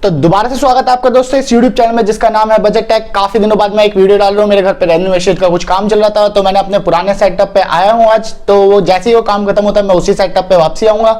तो दोबारा से स्वागत है आपका दोस्तों इस YouTube चैनल में जिसका नाम है बजट टेक। काफी दिनों बाद मैं एक वीडियो डाल रहा हूँ। मेरे घर पे रेनोवेशन का कुछ काम चल रहा था तो मैंने अपने पुराने सेटअप पे आया हूँ आज। तो वो जैसे ही वो काम खत्म होता है मैं उसी सेटअप पे वापसी आऊंगा।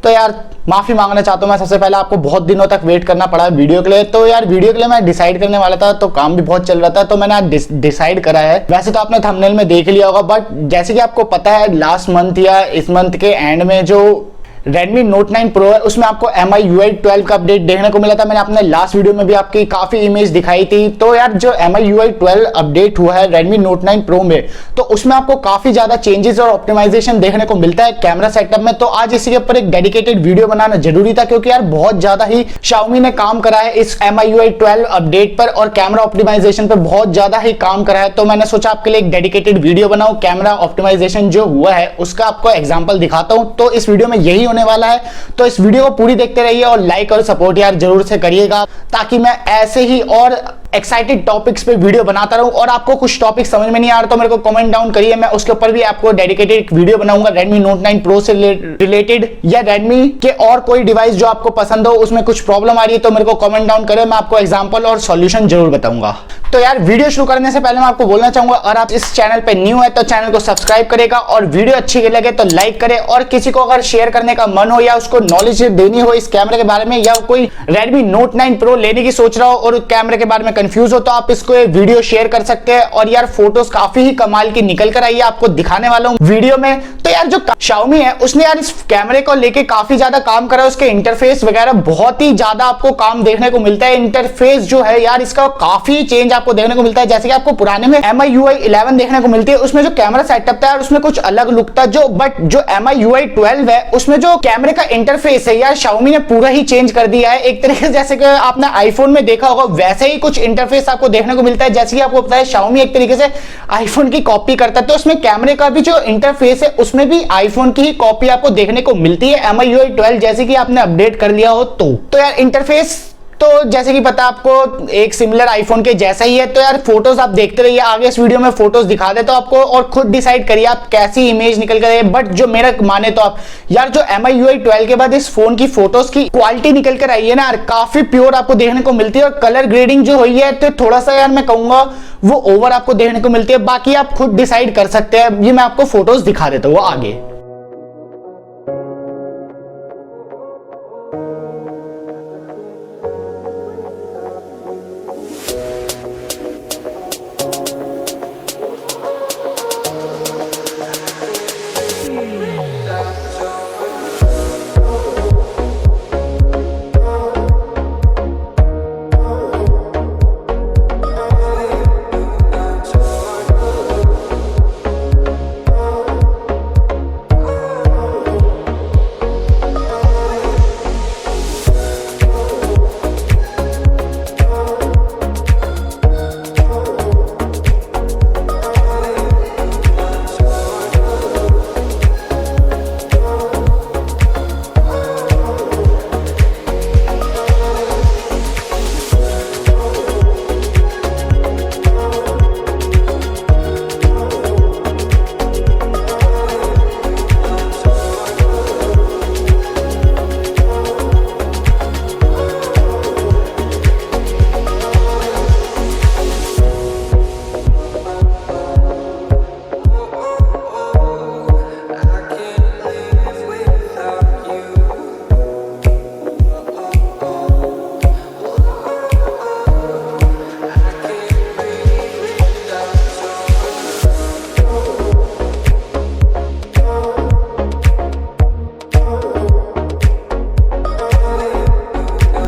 तो यार माफी मांगना चाहता हूँ मैं सबसे पहले। आपको बहुत दिनों तक वेट करना पड़ा वीडियो के लिए। तो यार वीडियो के लिए मैं डिसाइड करने वाला था तो काम भी बहुत चल रहा था तो मैंने आज डिसाइड करा है। वैसे तो आपने थंबनेल में देख लिया होगा, बट जैसे कि आपको पता है लास्ट मंथ या इस मंथ के एंड में जो Redmi Note 9 Pro है उसमें आपको MIUI 12 का अपडेट देखने को मिला था। मैंने अपने लास्ट वीडियो में भी आपकी काफी इमेज दिखाई थी। तो यार जो MIUI 12 अपडेट हुआ है Redmi Note 9 Pro में, तो उसमें आपको काफी ज्यादा चेंजेस और ऑप्टिमाइजेशन देखने को मिलता है कैमरा सेटअप में। तो आज इसी के ऊपर एक डेडिकेटेड वीडियो बनाना जरूरी था क्योंकि यार बहुत ज्यादा ही Xiaomi ने काम करा है इस MIUI 12 अपडेट पर और कैमरा ऑप्टिमाइजेशन पर बहुत ज्यादा ही काम करा है। तो मैंने सोचा आपके लिए एक डेडिकेटेड वीडियो बनाऊं। कैमरा ऑप्टिमाइजेशन जो हुआ है उसका आपको एग्जांपल दिखाता हूं। तो इस वीडियो में यही होने वाला है, तो इस वीडियो को पूरी देखते रहिए और लाइक और सपोर्ट यार जरूर से करिएगा ताकि मैं ऐसे ही और एक्साइटेड टॉपिक्स पे वीडियो बनाता रहूं। और आपको कुछ टॉपिक समझ में नहीं आ रहा तो मेरे को कमेंट डाउन करिए, मैं उसके ऊपर भी आपको डेडिकेटेड वीडियो बनाऊंगा Redmi Note 9 Pro से रिलेटेड या Redmi के और कोई डिवाइस जो आपको पसंद हो उसमें कुछ प्रॉब्लम आ रही है तो मेरे को कमेंट डाउन करें, मैं आपको एग्जांपल और सॉल्यूशन जरूर बताऊंगा। तो यार वीडियो शुरू करने से पहले मैं आपको बोलना चाहूंगा, अगर आप इस चैनल पे न्यू है तो चैनल को सब्सक्राइब करेगा और वीडियो अच्छी लगे तो लाइक करे। और किसी को अगर शेयर करने का मन हो या उसको नॉलेज देनी हो इस कैमरे के बारे में या कोई Redmi Note 9 Pro लेने की सोच रहा हो और कैमरे के बारे में कंफ्यूज हो तो आप इसको वीडियो शेयर कर सकते हैं। और यार फोटोज काफी ही कमाल की निकल कर आई है, आपको दिखाने वाला हूं वीडियो में। तो यार जो Xiaomi है उसने यार इस कैमरे को लेके काफी ज्यादा काम करा है। उसके इंटरफेस वगैरह बहुत ही ज्यादा आपको काम देखने को मिलता है। इंटरफेस जो है यार इसका काफी चेंज आपको देखने को मिलता है। जैसे कि आपको पुराने में MIUI 11 देखने को मिलती है, उसमें जो कैमरा सेटअप था यार उसमें कुछ अलग लुक था। बट जो MIUI 12 है उसमें जो कैमरे का इंटरफेस है यार Xiaomi ने पूरा ही चेंज कर दिया है। एक तरीके से जैसे कि आपने आईफोन में देखा होगा वैसे ही कुछ इंटरफेस आपको देखने को मिलता है। जैसे कि आपको पता है Xiaomi एक तरीके से आईफोन की कॉपी करता है, तो उसमें कैमरे का भी जो इंटरफेस है उसमें भी आईफोन की ही कॉपी आपको देखने को मिलती है MIUI 12 जैसे कि आपने अपडेट कर लिया हो। तो यार इंटरफेस तो जैसे कि पता आपको एक सिमिलर आईफोन के जैसा ही है। तो यार फोटोज आप देखते रहिए, आगे इस वीडियो में फोटोज दिखा देता हूं आपको और खुद डिसाइड करिए आप कैसी इमेज निकल कर। बट जो मेरा माने तो आप यार जो MIUI 12 के बाद इस फोन की फोटोज की क्वालिटी निकल कर आई है ना यार, काफी प्योर आपको देखने को मिलती है। और कलर ग्रेडिंग जो हुई है तो थोड़ा सा यार मैं कहूंगा वो ओवर आपको देखने को मिलती है। बाकी आप खुद डिसाइड कर सकते हैं, ये मैं आपको फोटोज दिखा देता हूँ आगे।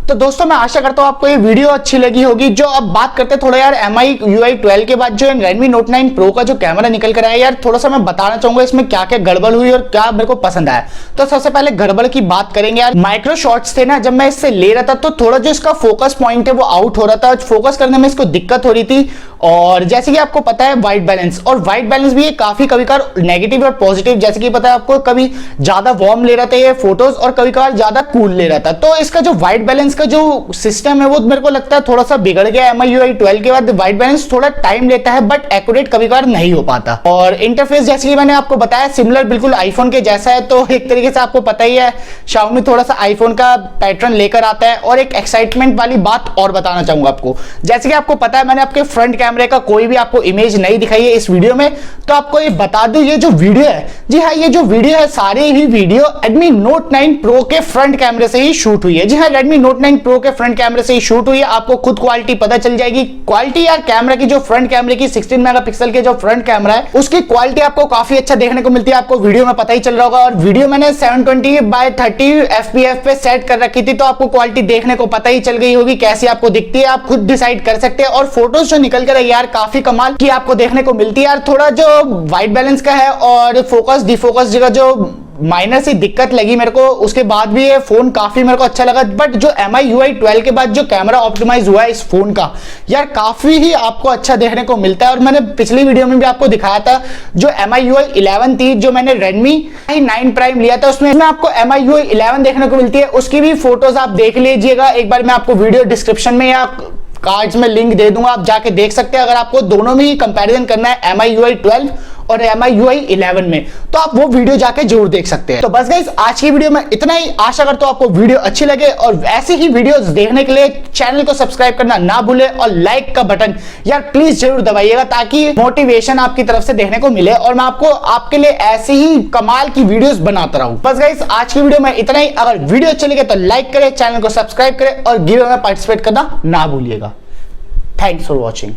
तो दोस्तों मैं आशा करता हूं आपको ये वीडियो अच्छी लगी होगी। जो अब बात करते हैं थोड़ा यार MIUI 12 के बाद जो Redmi Note 9 Pro का जो कैमरा निकल कर आया यार, थोड़ा सा मैं बताना चाहूंगा इसमें क्या क्या गड़बड़ हुई और क्या मेरे को पसंद आया। तो सबसे पहले गड़बड़ की बात करेंगे यार, माइक्रो शॉट्स थे ना, जब मैं इससे ले रहा था तो थोड़ा जो इसका फोकस पॉइंट है वो आउट हो रहा था, फोकस करने में इसको दिक्कत हो रही थी। और जैसे कि आपको पता है व्हाइट बैलेंस, और व्हाइट बैलेंस भी काफी कभी कभार नेगेटिव और पॉजिटिव, जैसे कि पता है आपको, कभी ज्यादा वार्म ले रहा था ये फोटोज और कभी कभार ज्यादा कूल ले रहा था। तो इसका जो व्हाइट बैलेंस का जो सिस्टम है वो मेरे को लगता है थोड़ा सा बिगड़ गया। MIUI 12 के बाद व्हाइट बैलेंस थोड़ा टाइम लेता है बट एक्यूरेट कभी कभार नहीं हो पाता। और इंटरफेस जैसे कि मैंने आपको बताया सिमिलर बिल्कुल आईफोन के जैसा है। तो एक तरीके से आपको पता ही है Xiaomi थोड़ा सा आईफोन का पैटर्न लेकर आता है। और एक एक्साइटमेंट वाली बात और बताना चाहूंगा आपको, जैसे कि आपको पता है मैंने आपके फ्रंट कैमरे का कोई भी आपको इमेज नहीं दिखाई है इस वीडियो में, तो आपको ये बता दूं ये जो वीडियो है, जी हाँ ये जो वीडियो है सारी ही वीडियो Redmi Note 9 Pro के फ्रंट कैमरे से ही शूट हुई है। जी हाँ Redmi Note 9 Pro के फ्रंट कैमरे से ही शूट हुई है। आपको खुद क्वालिटी पता चल जाएगी। क्वालिटी यार कैमरा की जो फ्रंट कैमरे की 16 मेगापिक्सल के जो फ्रंट कैमरा है उसकी क्वालिटी आपको काफी अच्छा देखने को मिलती है। आपको वीडियो में पता ही चल रहा होगा। और वीडियो मैंने 720x30 FPS पे सेट कर रखी थी, तो आपको क्वालिटी देखने को पता ही चल गई होगी कैसी आपको दिखती है। आप खुद डिसाइड कर सकते हैं। और फोटोज जो निकल कर यार काफी कमाल की आपको देखने को मिलती है। यार थोड़ा जो व्हाइट बैलेंस का है और फोकस डिफोकस जगह जो माइनर सी दिक्कत लगी मेरे को, उसके बाद भी ये फोन काफी मेरे को अच्छा लगा। बट जो MIUI 12 के बाद जो कैमरा ऑप्टिमाइज हुआ है इस फोन का, यार काफी ही आपको अच्छा देखने को मिलता है। और मैंने पिछली वीडियो में भी आपको दिखाया था जो MIUI 11 थी, जो मैंने Redmi 9 Prime लिया था, उसमें आपको MIUI 11 देखने को मिलती है। उसकी भी फोटोज आप देख लीजिएगा एक बार। मैं आपको वीडियो डिस्क्रिप्शन में या कार्ड्स में लिंक दे दूंगा, आप जाके देख सकते हैं। अगर आपको दोनों में ही कंपैरिजन करना है MIUI 12 और MIUI 11 में, तो आप वो वीडियो जाके जरूर देख सकते हैं। तो बस गाइस आज की वीडियो में इतना ही। आशा करता हूं आपको वीडियो अच्छी लगे और ऐसे ही वीडियोस देखने के लिए चैनल को सब्सक्राइब करना ना भूले और लाइक का बटन यार प्लीज जरूर दबाइएगा, ताकि मोटिवेशन आपकी तरफ से देखने को मिले और मैं आपको आपके लिए ऐसे ही कमाल की वीडियोस बनाता रहूं। बस गाइस आज की वीडियो में इतना ही। अगर वीडियो अच्छी लगे तो लाइक करें, चैनल को सब्सक्राइब करें और गिव में पार्टिसिपेट करना ना भूलिएगा। Thanks for watching.